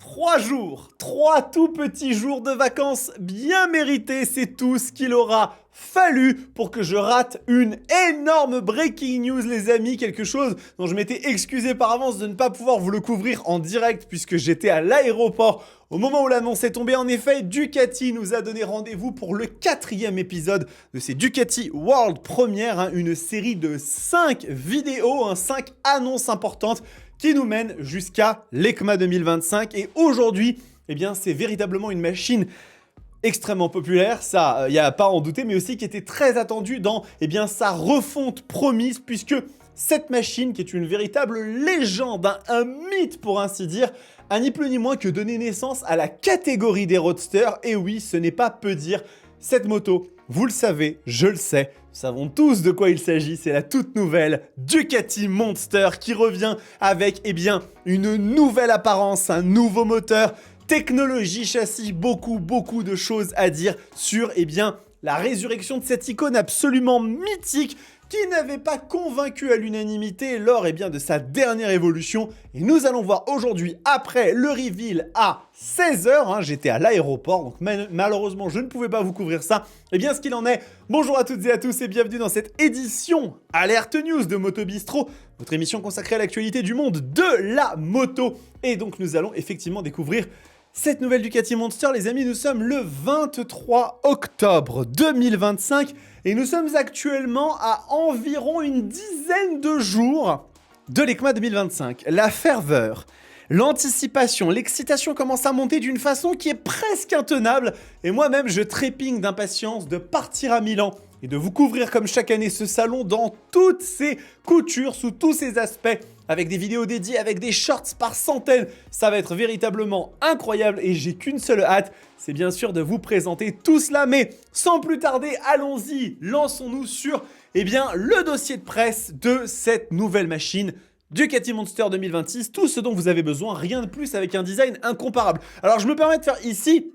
3 jours, 3 tout petits jours de vacances bien mérités, c'est tout ce qu'il aura fallu pour que je rate une énorme breaking news les amis, quelque chose dont je m'étais excusé par avance de ne pas pouvoir vous le couvrir en direct puisque j'étais à l'aéroport au moment où l'annonce est tombée. En effet, Ducati nous a donné rendez-vous pour le 4e épisode de ces Ducati World Premiere, une série de 5 vidéos, 5 annonces importantes qui nous mènent jusqu'à l'EICMA 2025. Et aujourd'hui, eh bien, c'est véritablement une machine extrêmement populaire, ça, il n'y a pas à en douter, mais aussi qui était très attendue dans sa refonte promise, puisque cette machine, qui est une véritable légende, un mythe pour ainsi dire, a ni plus ni moins que donné naissance à la catégorie des roadsters. Et oui, ce n'est pas peu dire, cette moto, vous le savez, je le sais, nous savons tous de quoi il s'agit, c'est la toute nouvelle Ducati Monster qui revient avec une nouvelle apparence, un nouveau moteur, technologie, châssis, beaucoup de choses à dire sur la résurrection de cette icône absolument mythique qui n'avait pas convaincu à l'unanimité lors de sa dernière évolution. Et nous allons voir aujourd'hui, après le reveal à 16h, j'étais à l'aéroport, donc malheureusement je ne pouvais pas vous couvrir ça, ce qu'il en est. Bonjour à toutes et à tous et bienvenue dans cette édition Alerte News de Moto Bistro, votre émission consacrée à l'actualité du monde de la moto. Et donc nous allons effectivement découvrir cette nouvelle Ducati Monster, les amis. Nous sommes le 23 octobre 2025 et nous sommes actuellement à environ une dizaine de jours de l'EICMA 2025. La ferveur, l'anticipation, l'excitation commence à monter d'une façon qui est presque intenable et moi-même je trépigne d'impatience de partir à Milan et de vous couvrir comme chaque année ce salon dans toutes ses coutures, sous tous ses aspects, avec des vidéos dédiées, avec des shorts par centaines. Ça va être véritablement incroyable et j'ai qu'une seule hâte, c'est bien sûr de vous présenter tout cela. Mais sans plus tarder, allons-y, lançons-nous sur le dossier de presse de cette nouvelle machine Ducati Monster 2026, tout ce dont vous avez besoin, rien de plus, avec un design incomparable. Alors je me permets de faire ici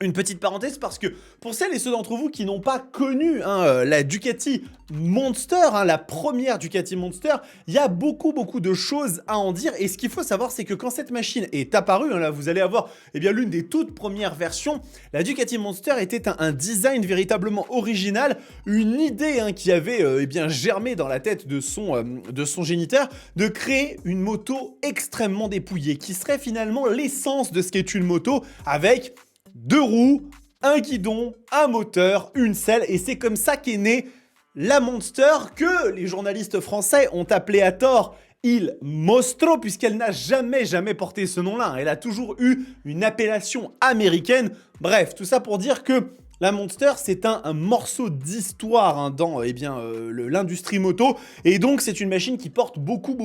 une petite parenthèse parce que pour celles et ceux d'entre vous qui n'ont pas connu la Ducati Monster, la première Ducati Monster, il y a beaucoup de choses à en dire. Et ce qu'il faut savoir, c'est que quand cette machine est apparue, là vous allez avoir l'une des toutes premières versions, la Ducati Monster était un design véritablement original, une idée qui avait germé dans la tête de son géniteur, de créer une moto extrêmement dépouillée, qui serait finalement l'essence de ce qu'est une moto, avec 2 roues, un guidon, un moteur, une selle, et c'est comme ça qu'est née la Monster, que les journalistes français ont appelé à tort Il Mostro, puisqu'elle n'a jamais porté ce nom-là. Elle a toujours eu une appellation américaine. Bref, tout ça pour dire que la Monster, c'est un morceau d'histoire dans l'industrie moto, et donc c'est une machine qui porte beaucoup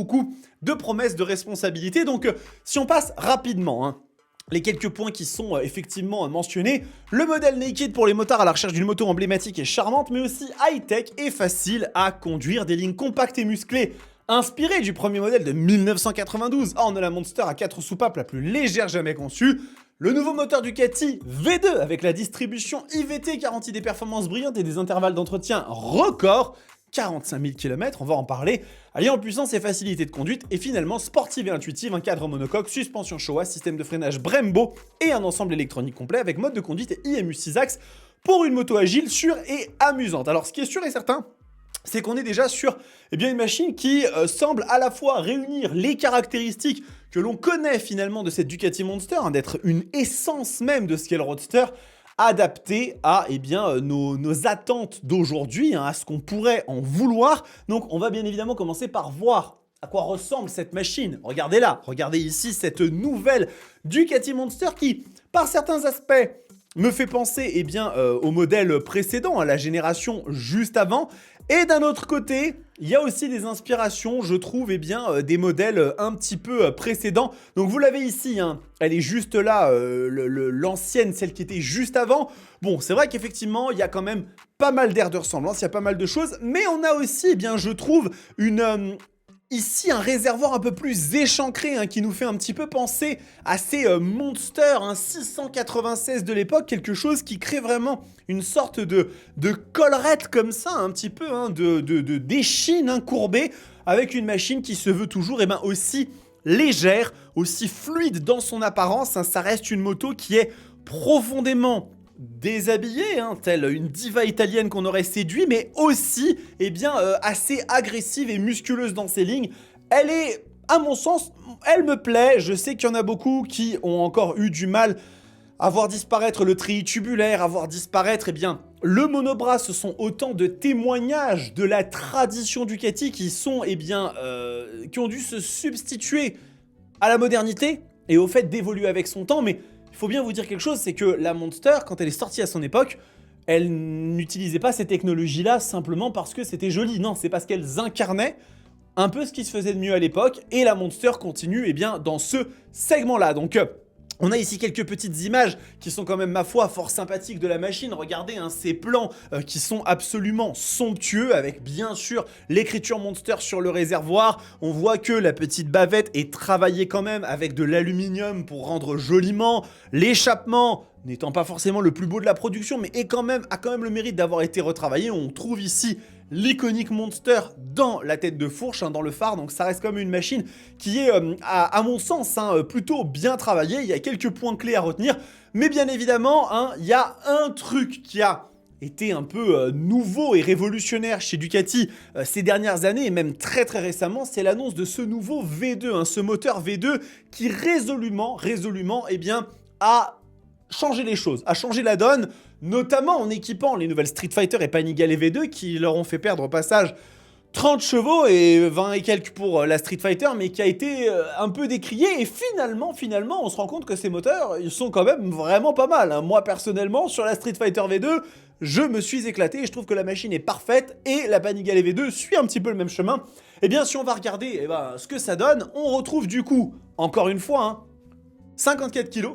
de promesses de responsabilité. Donc si on passe rapidement, les quelques points qui sont effectivement mentionnés, le modèle naked pour les motards à la recherche d'une moto emblématique et charmante, mais aussi high-tech et facile à conduire, des lignes compactes et musclées, inspirées du premier modèle de 1992. On a la Monster à 4 soupapes la plus légère jamais conçue, le nouveau moteur Ducati V2 avec la distribution IVT garantit des performances brillantes et des intervalles d'entretien records, 45 000 km, on va en parler, alliant puissance et facilité de conduite, et finalement sportive et intuitive, un cadre monocoque, suspension Showa, système de freinage Brembo et un ensemble électronique complet avec mode de conduite et IMU 6 axes pour une moto agile, sûre et amusante. Alors ce qui est sûr et certain, c'est qu'on est déjà sur une machine qui semble à la fois réunir les caractéristiques que l'on connaît finalement de cette Ducati Monster, d'être une essence même de ce qu'est le roadster, adapté à nos attentes d'aujourd'hui, à ce qu'on pourrait en vouloir. Donc on va bien évidemment commencer par voir à quoi ressemble cette machine. Regardez-la, regardez ici cette nouvelle Ducati Monster qui, par certains aspects, me fait penser au modèle précédent, à la génération juste avant. Et d'un autre côté, il y a aussi des inspirations, je trouve, des modèles un petit peu précédents. Donc vous l'avez ici, elle est juste là, l'ancienne, celle qui était juste avant. Bon, c'est vrai qu'effectivement, il y a quand même pas mal d'air de ressemblance, il y a pas mal de choses. Mais on a aussi, je trouve, ici un réservoir un peu plus échancré qui nous fait un petit peu penser à ces Monster 696 de l'époque, quelque chose qui crée vraiment une sorte de collerette comme ça, un petit peu d'échine courbée, avec une machine qui se veut toujours aussi légère, aussi fluide dans son apparence, hein. Ça reste une moto qui est profondément déshabillée, hein, telle une diva italienne qu'on aurait séduit, mais aussi assez agressive et musculeuse dans ses lignes. Elle est, à mon sens, elle me plaît. Je sais qu'il y en a beaucoup qui ont encore eu du mal à voir disparaître le treillis tubulaire, à voir disparaître le monobras. Ce sont autant de témoignages de la tradition Ducati qui ont dû se substituer à la modernité et au fait d'évoluer avec son temps. Mais il faut bien vous dire quelque chose, c'est que la Monster, quand elle est sortie à son époque, elle n'utilisait pas ces technologies-là simplement parce que c'était joli. Non, c'est parce qu'elles incarnaient un peu ce qui se faisait de mieux à l'époque, et la Monster continue dans ce segment-là. Donc on a ici quelques petites images qui sont quand même, ma foi, fort sympathiques de la machine. Regardez ces plans qui sont absolument somptueux, avec bien sûr l'écriture Monster sur le réservoir. On voit que la petite bavette est travaillée quand même avec de l'aluminium pour rendre joliment. L'échappement, n'étant pas forcément le plus beau de la production, mais a quand même le mérite d'avoir été retravaillé. On trouve ici l'iconique Monster dans la tête de fourche, dans le phare, donc ça reste comme une machine qui est, à mon sens, plutôt bien travaillée. Il y a quelques points clés à retenir, mais bien évidemment, il y a un truc qui a été un peu nouveau et révolutionnaire chez Ducati ces dernières années, et même très très récemment, c'est l'annonce de ce nouveau V2, ce moteur V2 qui résolument, a changé les choses, a changé la donne, notamment en équipant les nouvelles Street Fighter et Panigale V2 qui leur ont fait perdre au passage 30 chevaux et 20 et quelques pour la Street Fighter, mais qui a été un peu décrié. Et finalement, on se rend compte que ces moteurs, ils sont quand même vraiment pas mal, hein. Moi, personnellement, sur la Street Fighter V2, je me suis éclaté et je trouve que la machine est parfaite, et la Panigale V2 suit un petit peu le même chemin. Et bien, si on va regarder ce que ça donne, on retrouve du coup, encore une fois, 54 kg,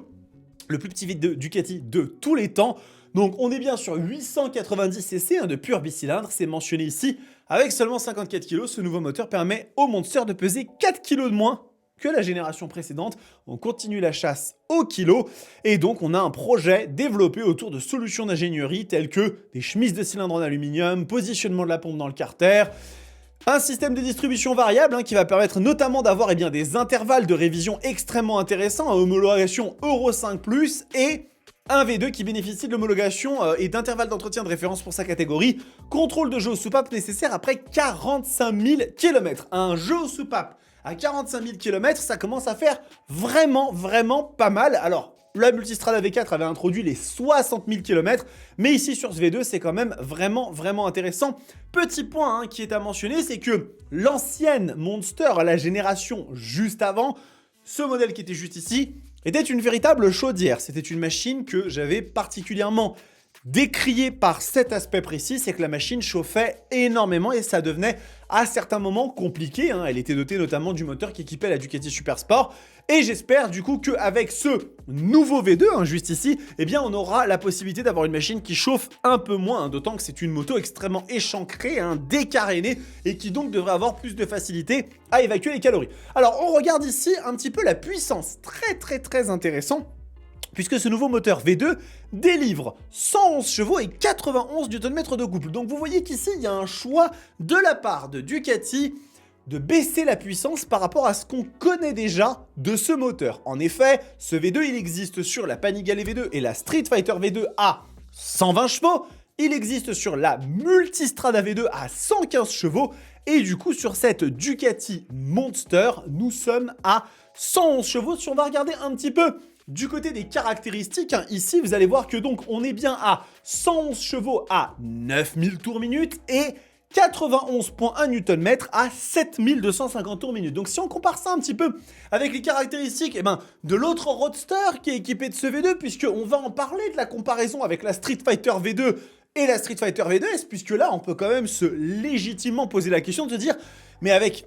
le plus petit V2 Ducati de tous les temps. Donc on est bien sur 890 cc de pur bicylindre, c'est mentionné ici. Avec seulement 54 kg, ce nouveau moteur permet au Monster de peser 4 kg de moins que la génération précédente. On continue la chasse au kilo, et donc on a un projet développé autour de solutions d'ingénierie telles que des chemises de cylindre en aluminium, positionnement de la pompe dans le carter, un système de distribution variable qui va permettre notamment d'avoir des intervalles de révision extrêmement intéressants à homologation Euro 5+, et un V2 qui bénéficie de l'homologation et d'intervalles d'entretien de référence pour sa catégorie. Contrôle de jeu aux soupapes nécessaire après 45 000 km. Un jeu aux soupapes à 45 000 km, ça commence à faire vraiment pas mal. Alors, la Multistrada V4 avait introduit les 60 000 km, mais ici sur ce V2, c'est quand même vraiment intéressant. Petit point qui est à mentionner, c'est que l'ancienne Monster, la génération juste avant, ce modèle qui était juste ici, était une véritable chaudière. C'était une machine que j'avais particulièrement décriée par cet aspect précis, c'est que la machine chauffait énormément et ça devenait à certains moments compliqué. Elle était dotée notamment du moteur qui équipait la Ducati Supersport. Et j'espère du coup qu'avec ce nouveau V2, juste ici, on aura la possibilité d'avoir une machine qui chauffe un peu moins, d'autant que c'est une moto extrêmement échancrée, décarénée, et qui donc devrait avoir plus de facilité à évacuer les calories. Alors on regarde ici un petit peu la puissance, très intéressant, puisque ce nouveau moteur V2 délivre 111 chevaux et 91 Nm de couple. Donc vous voyez qu'ici, il y a un choix de la part de Ducati de baisser la puissance par rapport à ce qu'on connaît déjà de ce moteur. En effet, ce V2, il existe sur la Panigale V2 et la Street Fighter V2 à 120 chevaux. Il existe sur la Multistrada V2 à 115 chevaux. Et du coup, sur cette Ducati Monster, nous sommes à 111 chevaux. Si on va regarder un petit peu du côté des caractéristiques, ici, vous allez voir que donc on est bien à 111 chevaux à 9000 tours minute et 91,1 Nm à 7250 tours minute. Donc si on compare ça un petit peu avec les caractéristiques de l'autre Roadster qui est équipé de ce V2, puisqu'on va en parler de la comparaison avec la Street Fighter V2 et la Street Fighter V2S, puisque là on peut quand même se légitimement poser la question de se dire, mais avec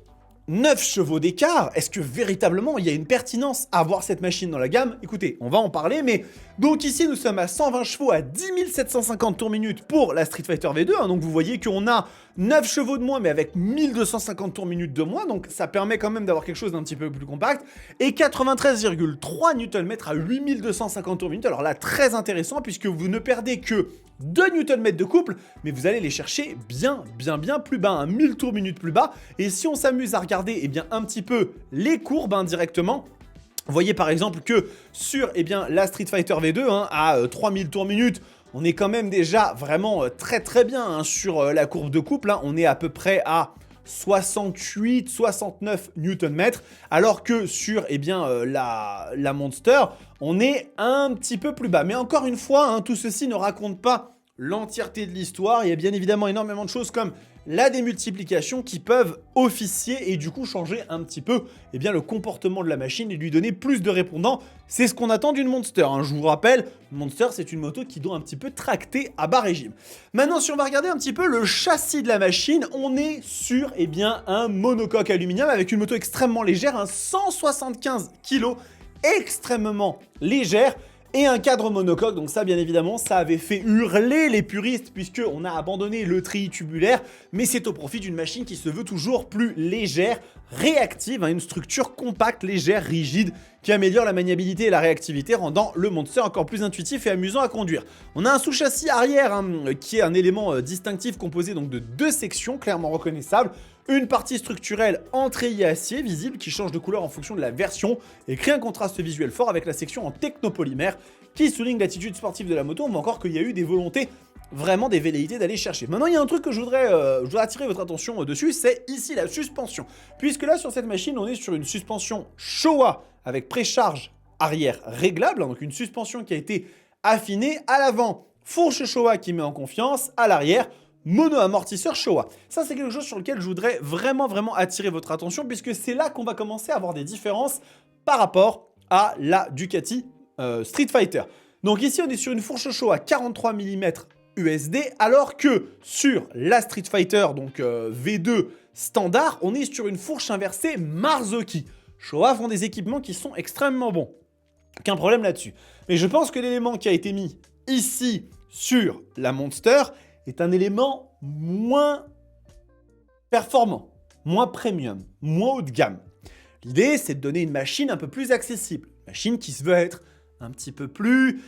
9 chevaux d'écart, est-ce que véritablement il y a une pertinence à avoir cette machine dans la gamme? Écoutez, on va en parler, mais donc ici nous sommes à 120 chevaux à 10 750 tours minute pour la Street Fighter V2, donc vous voyez qu'on a 9 chevaux de moins mais avec 1250 tours minute de moins, donc ça permet quand même d'avoir quelque chose d'un petit peu plus compact, et 93,3 Nm à 8250 tours minute, alors là très intéressant puisque vous ne perdez que 2 Nm de couple, mais vous allez les chercher bien plus bas, hein, 1000 tours minute plus bas. Et si on s'amuse à regarder un petit peu les courbes directement, vous voyez par exemple que sur la Street Fighter V2 à 3000 tours minute, on est quand même déjà vraiment très bien sur la courbe de couple. On est à peu près à 68-69 Nm, alors que sur la Monster, on est un petit peu plus bas. Mais encore une fois, tout ceci ne raconte pas l'entièreté de l'histoire. Il y a bien évidemment énormément de choses comme la démultiplication qui peuvent officier et du coup changer un petit peu le comportement de la machine et lui donner plus de répondants. C'est ce qu'on attend d'une Monster. Je vous rappelle, une Monster, c'est une moto qui doit un petit peu tracter à bas régime. Maintenant, si on va regarder un petit peu le châssis de la machine, on est sur un monocoque aluminium avec une moto extrêmement légère, 175 kg, extrêmement légère. Et un cadre monocoque, donc ça bien évidemment, ça avait fait hurler les puristes puisqu'on a abandonné le treillis tubulaire, mais c'est au profit d'une machine qui se veut toujours plus légère, réactive, une structure compacte, légère, rigide, qui améliore la maniabilité et la réactivité, rendant le Monster encore plus intuitif et amusant à conduire. On a un sous-châssis arrière qui est un élément distinctif composé donc de 2 sections clairement reconnaissables. Une partie structurelle en treillis acier visible qui change de couleur en fonction de la version et crée un contraste visuel fort avec la section en technopolymère qui souligne l'attitude sportive de la moto. On voit encore qu'il y a eu des volontés, vraiment des velléités d'aller chercher. Maintenant, il y a un truc que je voudrais attirer votre attention dessus, c'est ici la suspension. Puisque là, sur cette machine, on est sur une suspension Showa avec précharge arrière réglable, donc une suspension qui a été affinée à l'avant. Fourche Showa qui met en confiance, à l'arrière, mono-amortisseur Showa. Ça, c'est quelque chose sur lequel je voudrais vraiment attirer votre attention puisque c'est là qu'on va commencer à avoir des différences par rapport à la Ducati Street Fighter. Donc ici, on est sur une fourche Showa 43 mm USD alors que sur la Street Fighter, donc V2 standard, on est sur une fourche inversée Marzocchi. Showa font des équipements qui sont extrêmement bons. Aucun problème là-dessus. Mais je pense que l'élément qui a été mis ici sur la Monster est un élément moins performant, moins premium, moins haut de gamme. L'idée, c'est de donner une machine un peu plus accessible, une machine qui se veut être un petit peu plus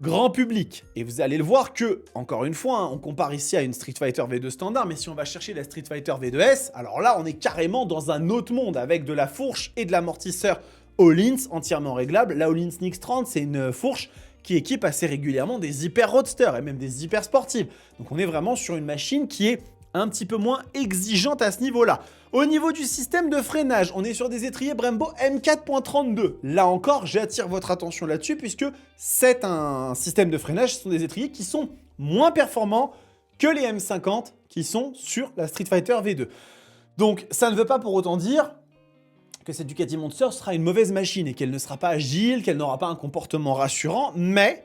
grand public. Et vous allez le voir que, encore une fois, on compare ici à une Street Fighter V2 standard, mais si on va chercher la Street Fighter V2S, alors là, on est carrément dans un autre monde avec de la fourche et de l'amortisseur Öhlins entièrement réglable. La Öhlins Nix 30, c'est une fourche qui équipe assez régulièrement des hyper roadsters et même des hyper sportives. Donc on est vraiment sur une machine qui est un petit peu moins exigeante à ce niveau-là. Au niveau du système de freinage, on est sur des étriers Brembo M4.32. Là encore, j'attire votre attention là-dessus puisque c'est un système de freinage, ce sont des étriers qui sont moins performants que les M50 qui sont sur la Street Fighter V2. Donc ça ne veut pas pour autant dire que cette Ducati Monster sera une mauvaise machine et qu'elle ne sera pas agile, qu'elle n'aura pas un comportement rassurant, mais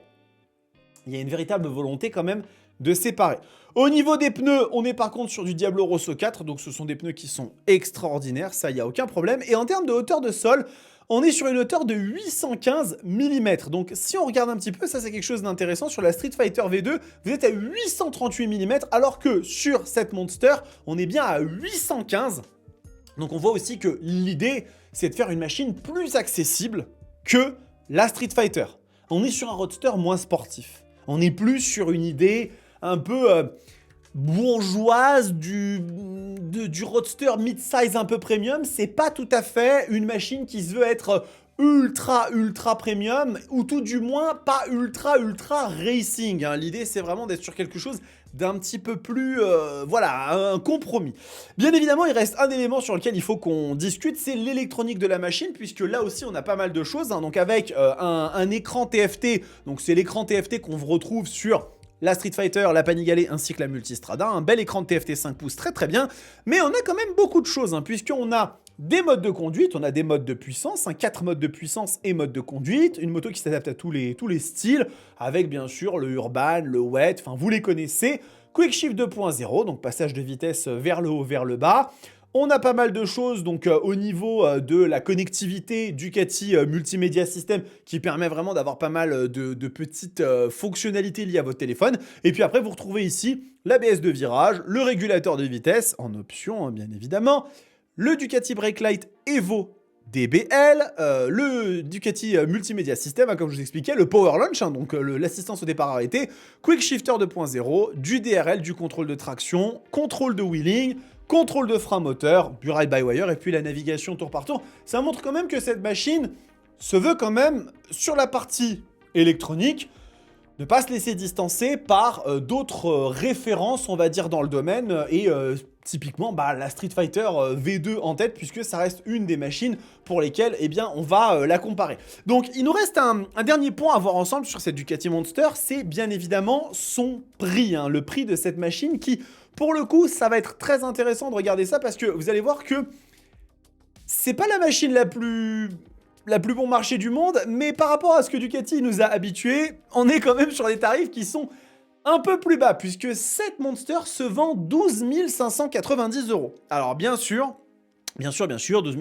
il y a une véritable volonté quand même de séparer. Au niveau des pneus, on est par contre sur du Diablo Rosso 4, donc ce sont des pneus qui sont extraordinaires, ça, il n'y a aucun problème. Et en termes de hauteur de sol, on est sur une hauteur de 815 mm. Donc si on regarde un petit peu, ça c'est quelque chose d'intéressant. Sur la Street Fighter V2, vous êtes à 838 mm, alors que sur cette Monster, on est bien à 815. Donc on voit aussi que l'idée, c'est de faire une machine plus accessible que la Street Fighter. On est sur un roadster moins sportif. On n'est plus sur une idée un peu bourgeoise du roadster mid-size un peu premium. C'est pas tout à fait une machine qui se veut être ultra premium, ou tout du moins pas ultra racing. L'idée, c'est vraiment d'être sur quelque chose d'un petit peu plus, voilà, un compromis. Bien évidemment, il reste un élément sur lequel il faut qu'on discute, c'est l'électronique de la machine, puisque là aussi, on a pas mal de choses. Donc avec un écran TFT, donc c'est l'écran TFT qu'on retrouve sur la Street Fighter, la Panigale ainsi que la Multistrada. Un bel écran de TFT 5 pouces, très bien. Mais on a quand même beaucoup de choses, puisqu'on a des modes de conduite, on a des modes de puissance, 4 modes de puissance et mode de conduite, une moto qui s'adapte à tous les styles, avec bien sûr le urban, le wet, enfin vous les connaissez. Quick Shift 2.0, donc passage de vitesse vers le haut, vers le bas. On a pas mal de choses donc au niveau de la connectivité Ducati Multimedia System qui permet vraiment d'avoir pas mal de petites fonctionnalités liées à votre téléphone. Et puis après, vous retrouvez ici l'ABS de virage, le régulateur de vitesse en option, bien évidemment, le Ducati Brake Light Evo DBL, le Ducati Multimedia System, hein, comme je vous expliquais, le Power Launch, hein, donc l'assistance au départ arrêté, Quick Shifter 2.0, du DRL, du contrôle de traction, contrôle de wheeling, contrôle de frein moteur, du ride-by-wire, et puis la navigation tour par tour. Ça montre quand même que cette machine se veut quand même, sur la partie électronique, ne pas se laisser distancer par d'autres références, on va dire, dans le domaine, et typiquement la Street Fighter V2 en tête, puisque ça reste une des machines pour lesquelles eh bien, on va la comparer. Donc il nous reste un dernier point à voir ensemble sur cette Ducati Monster, c'est bien évidemment son prix, hein, le prix de cette machine qui, pour le coup, ça va être très intéressant de regarder ça, parce que vous allez voir que c'est pas la machine la plus bon marché du monde, mais par rapport à ce que Ducati nous a habitués, on est quand même sur des tarifs qui sont un peu plus bas, puisque cette Monster se vend 12 590 €. Alors bien sûr, 12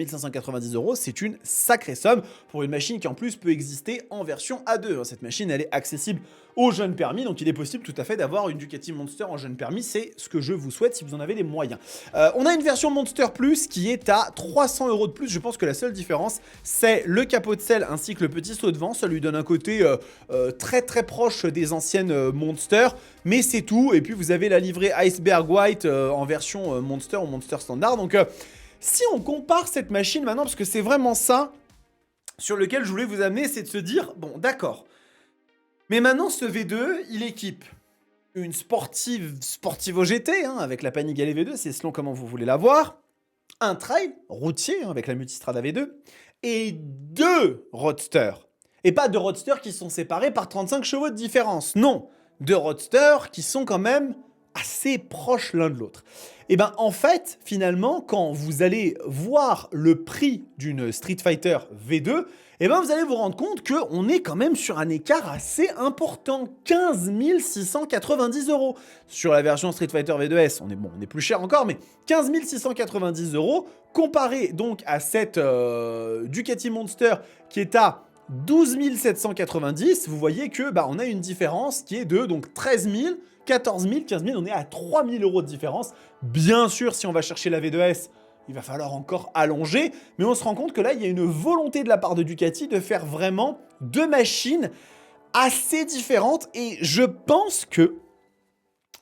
590 €, c'est une sacrée somme pour une machine qui en plus peut exister en version A2. Cette machine, elle est accessible aux jeunes permis, donc il est possible tout à fait d'avoir une Ducati Monster en jeune permis, c'est ce que je vous souhaite si vous en avez les moyens. On a une version Monster Plus qui est à 300 € de plus, je pense que la seule différence, c'est le capot de selle ainsi que le petit saut de vent, ça lui donne un côté très très proche des anciennes Monster, mais c'est tout, et puis vous avez la livrée Iceberg White en version Monster ou Monster Standard, donc... si on compare cette machine maintenant, parce que c'est vraiment ça sur lequel je voulais vous amener, c'est de se dire, bon d'accord, mais maintenant ce V2, il équipe une Sportivo GT, hein, avec la Panigale V2, c'est selon comment vous voulez la voir, un trail routier, hein, avec la Multistrada V2, et 2 roadsters. Et pas 2 roadsters qui sont séparés par 35 chevaux de différence, non, 2 roadsters qui sont quand même assez proches l'un de l'autre. Et ben en fait, finalement, quand vous allez voir le prix d'une Street Fighter V2, et ben vous allez vous rendre compte qu'on est quand même sur un écart assez important, 15 690 €. Sur la version Street Fighter V2S, on est plus cher encore, mais 15 690 € comparé donc à cette Ducati Monster qui est à 12 790, vous voyez que on a une différence qui est de donc 13 000, 14 000, 15 000, on est à 3 000 € de différence. Bien sûr, si on va chercher la V2S, il va falloir encore allonger, mais on se rend compte que là, il y a une volonté de la part de Ducati de faire vraiment 2 machines assez différentes, et je pense que,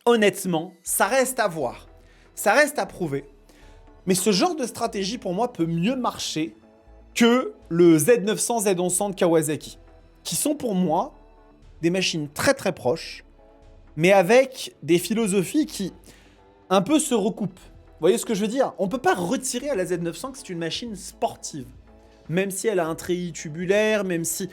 honnêtement, ça reste à voir, ça reste à prouver, mais ce genre de stratégie, pour moi, peut mieux marcher que le Z900, Z1100 de Kawasaki, qui sont pour moi des machines très très proches, mais avec des philosophies qui un peu se recoupent. Vous voyez ce que je veux dire? On ne peut pas retirer à la Z900 que c'est une machine sportive, même si elle a un treillis tubulaire, même si...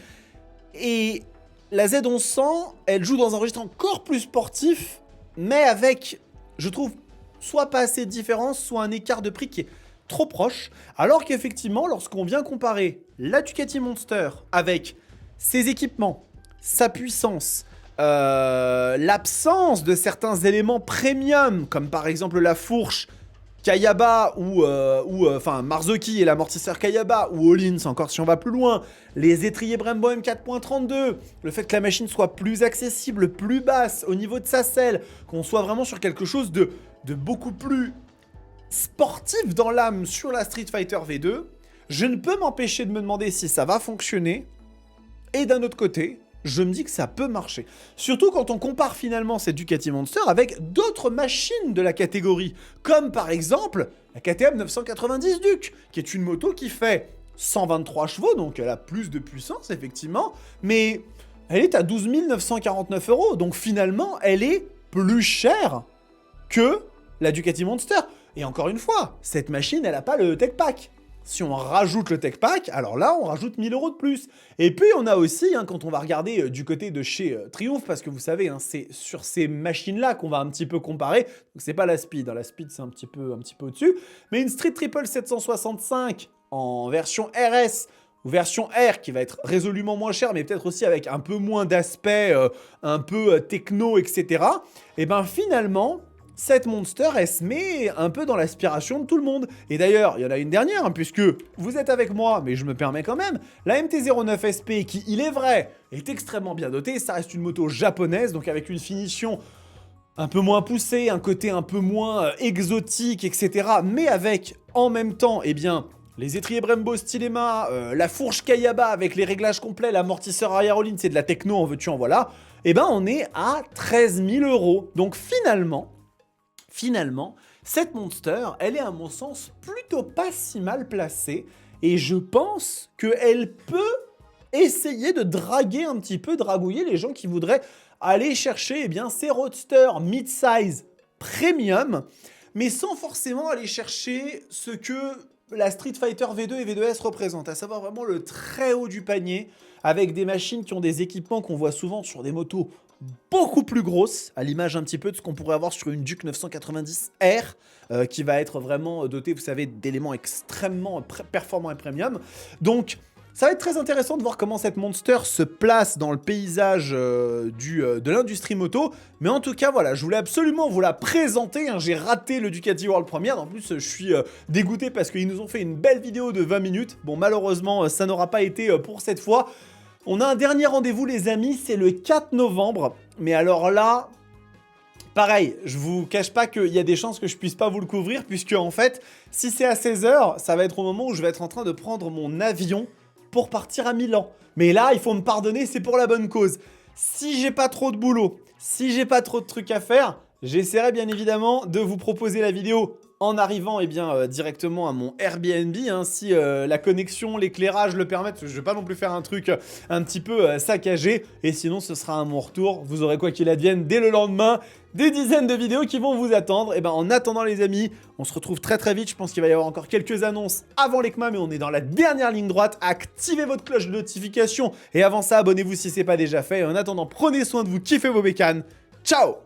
Et la Z1100, elle joue dans un registre encore plus sportif, mais avec, je trouve, soit pas assez de différence, soit un écart de prix qui est trop proche, alors qu'effectivement, lorsqu'on vient comparer la Ducati Monster avec ses équipements, sa puissance, l'absence de certains éléments premium, comme par exemple la fourche Kayaba ou Marzocchi et l'amortisseur Kayaba, ou Öhlins encore si on va plus loin, les étriers Brembo M4.32, le fait que la machine soit plus accessible, plus basse au niveau de sa selle, qu'on soit vraiment sur quelque chose de beaucoup plus sportif dans l'âme sur la Street Fighter V2, je ne peux m'empêcher de me demander si ça va fonctionner, et d'un autre côté, je me dis que ça peut marcher. Surtout quand on compare finalement cette Ducati Monster avec d'autres machines de la catégorie, comme par exemple la KTM 990 Duke, qui est une moto qui fait 123 chevaux, donc elle a plus de puissance effectivement, mais elle est à 12 949 €, donc finalement elle est plus chère que la Ducati Monster. Et encore une fois, cette machine, elle n'a pas le Tech Pack. Si on rajoute le Tech Pack, alors là, on rajoute 1000 € de plus. Et puis, on a aussi, quand on va regarder du côté de chez Triumph, parce que vous savez, c'est sur ces machines-là qu'on va un petit peu comparer. Donc, c'est pas la Speed. La Speed, c'est un petit peu au-dessus. Mais une Street Triple 765 en version RS ou version R, qui va être résolument moins chère, mais peut-être aussi avec un peu moins d'aspect, un peu techno, etc. Et ben finalement... cette Monster, elle se met un peu dans l'aspiration de tout le monde. Et d'ailleurs, il y en a une dernière, puisque vous êtes avec moi, mais je me permets quand même, la MT-09 SP, qui, il est vrai, est extrêmement bien dotée, ça reste une moto japonaise, donc avec une finition un peu moins poussée, un côté un peu moins exotique, etc., mais avec, en même temps, eh bien, les étriers Brembo Stylema, la fourche Kayaba avec les réglages complets, l'amortisseur arrière all-in, c'est de la techno, en veux-tu, en voilà, et ben on est à 13 000 €. Donc finalement, cette Monster, elle est à mon sens plutôt pas si mal placée, et je pense qu'elle peut essayer de draguer un petit peu, dragouiller les gens qui voudraient aller chercher eh bien, ces roadsters mid-size premium, mais sans forcément aller chercher ce que la Street Fighter V2 et V2S représentent, à savoir vraiment le très haut du panier, avec des machines qui ont des équipements qu'on voit souvent sur des motos beaucoup plus grosses, à l'image un petit peu de ce qu'on pourrait avoir sur une Duke 990R, qui va être vraiment dotée, vous savez, d'éléments extrêmement performants et premium. Donc, ça va être très intéressant de voir comment cette Monster se place dans le paysage de l'industrie moto. Mais en tout cas, voilà, je voulais absolument vous la présenter. Hein. J'ai raté le Ducati World Premiere. En plus, je suis dégoûté parce qu'ils nous ont fait une belle vidéo de 20 minutes. Bon, malheureusement, ça n'aura pas été pour cette fois. On a un dernier rendez-vous, les amis, c'est le 4 novembre. Mais alors là, pareil, je vous cache pas qu'il y a des chances que je puisse pas vous le couvrir. Puisque, en fait, si c'est à 16 h, ça va être au moment où je vais être en train de prendre mon avion pour partir à Milan. Mais là, il faut me pardonner, c'est pour la bonne cause. Si j'ai pas trop de boulot, si j'ai pas trop de trucs à faire, j'essaierai bien évidemment de vous proposer la vidéo en arrivant directement à mon Airbnb, hein, si la connexion, l'éclairage le permettent. Je vais pas non plus faire un truc un petit peu saccagé. Et sinon, ce sera à mon retour. Vous aurez quoi qu'il advienne dès le lendemain des dizaines de vidéos qui vont vous attendre. Et ben en attendant les amis, on se retrouve très très vite. Je pense qu'il va y avoir encore quelques annonces avant l'ECMA, mais on est dans la dernière ligne droite. Activez votre cloche de notification et avant ça, abonnez-vous si c'est pas déjà fait. Et en attendant, prenez soin de vous, kiffez vos bécanes. Ciao!